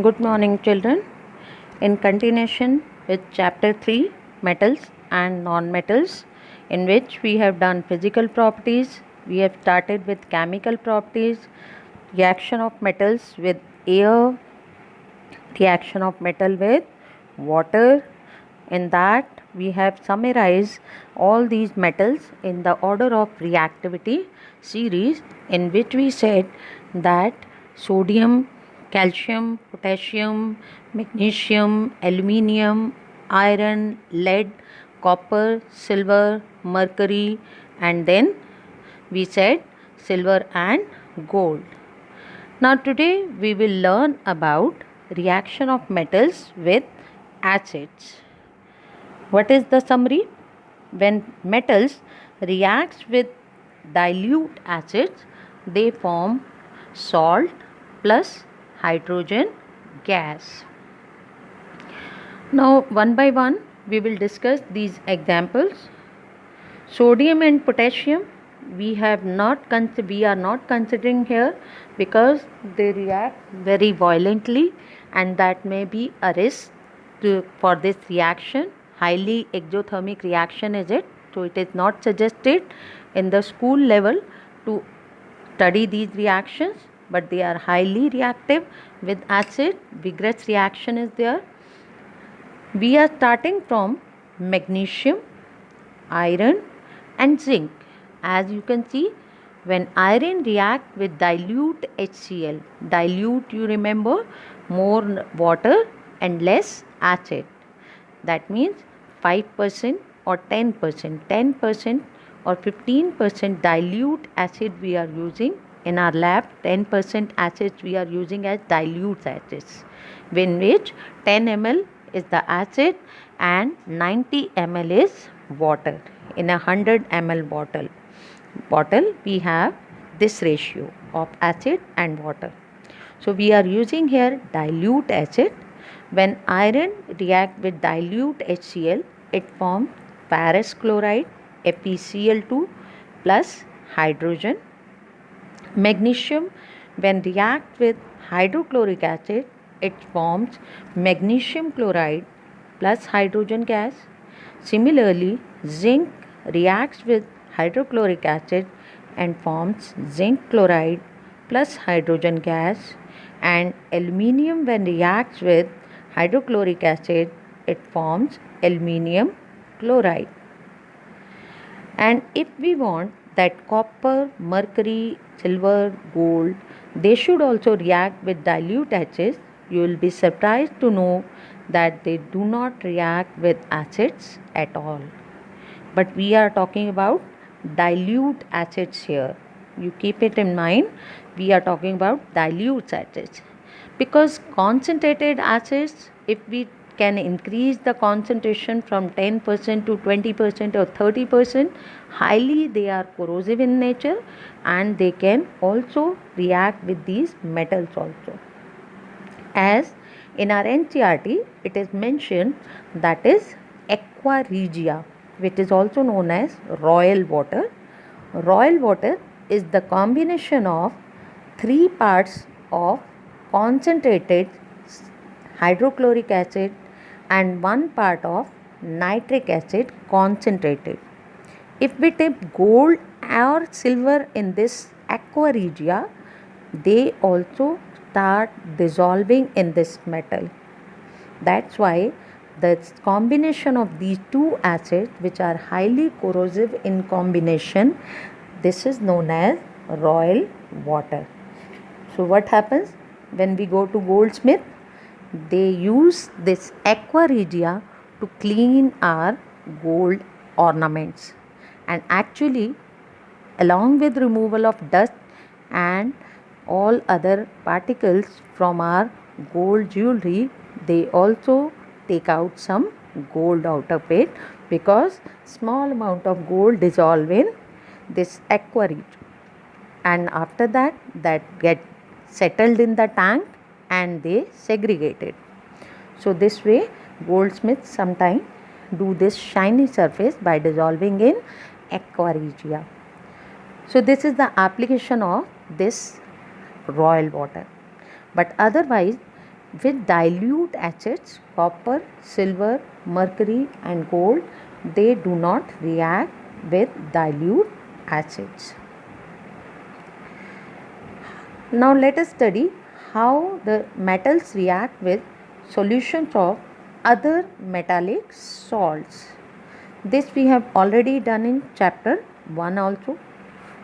Good morning, children. In continuation with chapter 3, metals and non-metals, in which we have done physical properties, we have started with chemical properties, reaction of metals with air, reaction of metal with water. In that, we have summarized all these metals in the order of reactivity series, in which we said that sodium, calcium, potassium, magnesium, aluminium, iron, lead, copper, silver, mercury, and then we said silver and gold. Now today we will learn about reaction of metals with acids. What is the summary? When metals reacts with dilute acids, they form salt plus hydrogen gas. Now one by one we will discuss these examples. Sodium and potassium we are not considering here because they react very violently, and that may be a risk for this reaction. Highly exothermic reaction is it, so it is not suggested in the school level to study these reactions, but they are highly reactive with acid. Vigorous reaction is there. We are starting from magnesium, iron and zinc. As you can see, when iron react with dilute HCl, dilute, you remember, more water and less acid. That means 5% or 10%, 10% or 15% dilute acid we are using in our lab. 10% acids we are using as dilute acids, in which 10 ml is the acid and 90 ml is water. In a 100 ml bottle we have this ratio of acid and water. So we are using here dilute acid. When iron react with dilute HCl, it forms ferrous chloride, FeCl2 plus hydrogen. Magnesium, when react with hydrochloric acid, it forms magnesium chloride plus hydrogen gas. Similarly, zinc reacts with hydrochloric acid and forms zinc chloride plus hydrogen gas, and aluminium, when reacts with hydrochloric acid, it forms aluminium chloride. And if we want that copper, mercury, silver, gold, they should also react with dilute acids, you will be surprised to know that they do not react with acids at all. But we are talking about dilute acids here. You keep it in mind, we are talking about dilute acids. Because concentrated acids, if we can increase the concentration from 10% to 20% or 30%, highly they are corrosive in nature, and they can also react with these metals also. As in our NCERT, it is mentioned that is aqua regia, which is also known as royal water. Royal water is the combination of 3 parts of concentrated hydrochloric acid and 1 part of nitric acid concentrated. If we dip gold or silver in this aqua regia, they also start dissolving in this metal. That's why the combination of these two acids, which are highly corrosive in combination, this is known as royal water. So what happens when we go to goldsmith? They use this aqua regia to clean our gold ornaments, and actually along with removal of dust and all other particles from our gold jewelry, they also take out some gold out of it, because small amount of gold dissolve in this aqua regia, and after that get settled in the tank and they segregate it. So this way goldsmiths sometimes do this shiny surface by dissolving in aqua regia. So this is the application of this royal water. But otherwise, with dilute acids, copper, silver, mercury and gold, they do not react with dilute acids. Now let us study how the metals react with solutions of other metallic salts. This we have already done in chapter 1 also.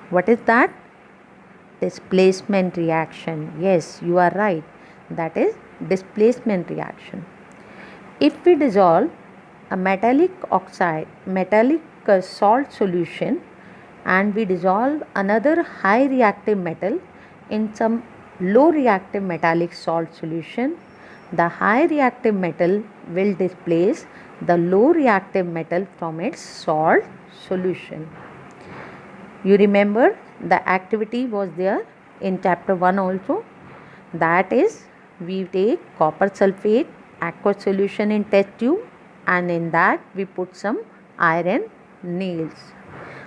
What is that? Displacement reaction. Yes, you are right. That is displacement reaction. If we dissolve a metallic salt solution and we dissolve another high reactive metal in some low reactive metallic salt solution, the high reactive metal will displace the low reactive metal from its salt solution. You remember the activity was there in chapter 1 also. That is, we take copper sulfate aqueous solution in test tube and in that we put some iron nails.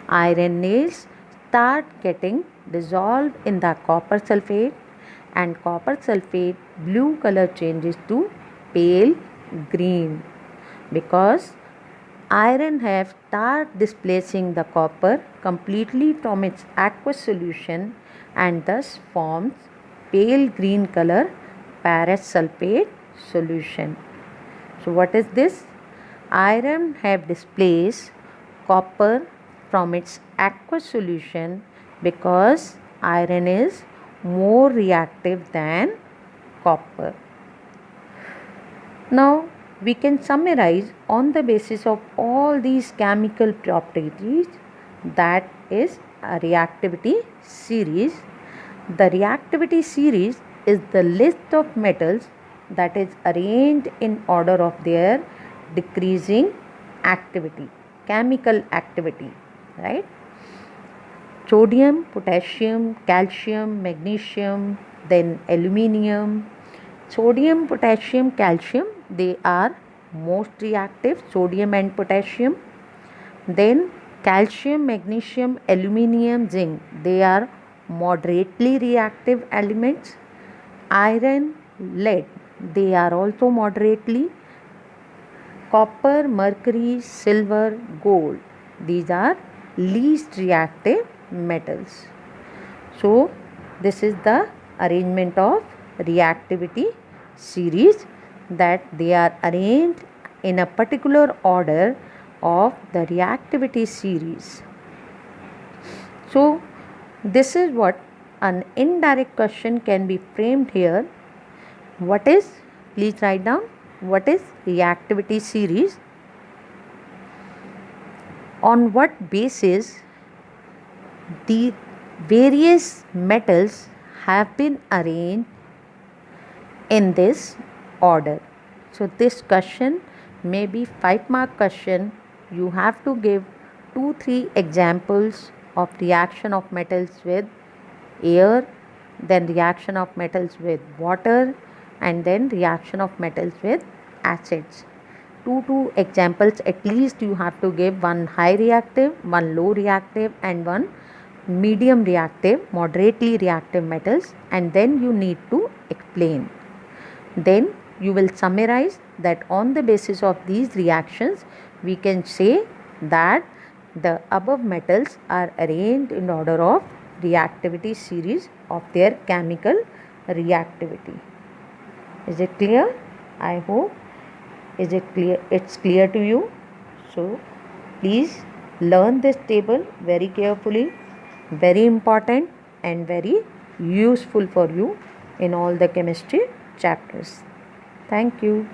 Iron nails start getting dissolved in the copper sulfate and copper sulfate blue color changes to pale green because iron have start displacing the copper completely from its aqueous solution and thus forms pale green color ferrous sulfate solution. So what is this? Iron have displaced copper from its aqueous solution because iron is more reactive than copper. Now we can summarize on the basis of all these chemical properties, that is a reactivity series. The reactivity series is the list of metals that is arranged in order of their decreasing activity, chemical activity, right? Sodium, potassium, calcium, magnesium, then aluminium. Sodium, potassium, calcium, they are most reactive, sodium and potassium. Then calcium, magnesium, aluminium, zinc, they are moderately reactive elements. Iron, lead, they are also moderately. Copper, mercury, silver, gold, these are least reactive metals. So this is the arrangement of reactivity series, that they are arranged in a particular order of the reactivity series. So this is what an indirect question can be framed here. What is, please write down, what is reactivity series? On what basis the various metals have been arranged in this order? So this question may be 5-mark question. You have to give 2-3 examples of reaction of metals with air, then reaction of metals with water, and then reaction of metals with acids. 2 examples at least you have to give, one high reactive, one low reactive and one medium reactive, moderately reactive metals, and then you need to explain. Then you will summarize that on the basis of these reactions we can say that the above metals are arranged in order of reactivity series of their chemical reactivity. Is it clear? I hope. Is it clear? It's clear to you. So please learn this table very carefully. Very important and very useful for you in all the chemistry chapters. Thank you.